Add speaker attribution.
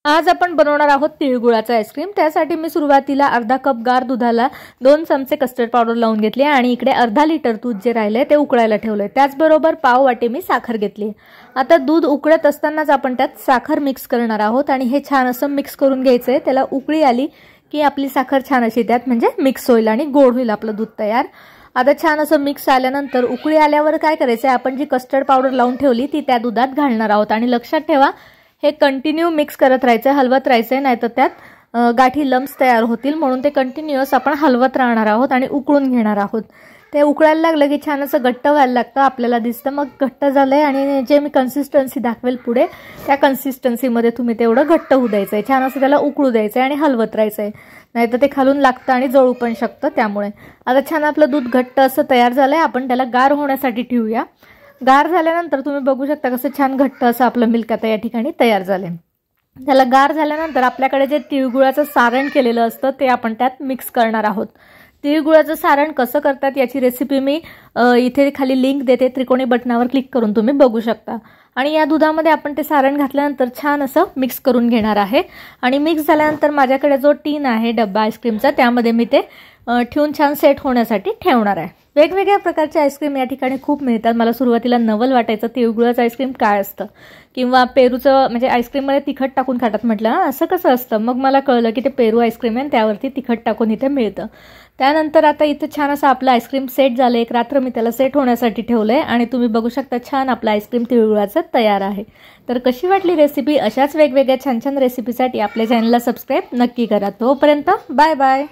Speaker 1: आज आपण बनवणार आहोत तिळगुळाचा आईस्क्रीम। त्यासाठी मी सुरुवातीला अर्धा कप गार दुधाला 2 चमचे कस्टर्ड पावडर लावून घेतली आणि इकडे अर्धा लिटर दूध जे राहिले ते उकळायला ठेवले। त्याचबरोबर पाव वाटी मी साखर घेतली। आता दूध उकळत असतानाच आपण त्यात साखर मिक्स करणार आहोत आणि हे छान असं मिक्स करून घ्यायचंय। त्याला उकळी आली की आपली साखर छान अशी त्यात म्हणजे मिक्स होईल आणि गोड होईल आपलं दूध तयार। आता छान असं मिक्स आल्यानंतर उकळी आल्यावर काय करायचंय, आपण जी कस्टर्ड पावडर लावून ठेवली ती त्या दुधात घालणार आहोत आणि लक्षात ठेवा हे कंटिन्यू मिक्स करत राहायचं, हलवत राहायचं, नाहीतर त्यात गाठी लम्स तयार होतील, म्हणून ते कंटिन्यूअस आपण हलवत राहणार आहोत आणि उकळून घेणार आहोत। ते उकळायला लागलं की छान असं घट्ट व्हायला लागतं, आपल्याला दिसतं मग घट्ट झालंय आणि जे मी कन्सिस्टन्सी दाखवेल पुढे त्या कन्सिस्टन्सीमध्ये तुम्ही तेवढं घट्ट होऊ द्यायचंय। छान असं त्याला उकळू द्यायचंय आणि हलवत राहायचंय, नाहीतर ते खालून लागतं आणि जळू पण शकतं। त्यामुळे आता छान आपलं दूध घट्ट असं तयार झालंय, आपण त्याला गार होण्यासाठी ठेवूया। गार झाल्यानंतर तुम्ही बघू शकता कसं छान घट्ट असं आपलं मिल्क आता या ठिकाणी तयार झालंय। त्याला गार झाल्यानंतर आपल्याकडे जे तिळगुळाचं सारण केलेलं असतं ते आपण त्यात मिक्स करणार आहोत। तिळगुळाचं सारण कसं करतात याची रेसिपी मी इथे खाली लिंक देते, त्रिकोणी बटनावर क्लिक करून तुम्ही बघू शकता। आणि या दुधामध्ये आपण ते सारण घातल्यानंतर छान असं मिक्स करून घेणार आहे आणि मिक्स झाल्यानंतर माझ्याकडे जो टीन आहे डब्बा आईस्क्रीमचा त्यामध्ये मी ते ठेवून छान सेट होण्यासाठी ठेवणार आहे। वेगवेगळ्या प्रकारचे आईस्क्रीम या ठिकाणी खूप मिळतात। मला सुरुवातीला नवल वाटायचं तिळगुळाचं आईस्क्रीम काय असतं किंवा पेरूचं म्हणजे आईस्क्रीममध्ये तिखट टाकून खातात, म्हटलं असं कसं असतं, मग मला कळलं की ते पेरू आईस्क्रीम आहे त्यावरती तिखट टाकून इथे मिळतं। त्यानंतर आता इथे छान असं आपलं आईस्क्रीम सेट झालं, एक रात्र मी त्याला सेट होण्यासाठी ठेवलंय आणि तुम्ही बघू शकता छान आपलं आईस्क्रीम तिळगुळाचं तयार आहे। तर कशी वाटली रेसिपी? अशाच वेगवेगळ्या छान छान रेसिपीसाठी आपल्या चॅनलला सबस्क्राईब नक्की करा। तोपर्यंत बाय बाय।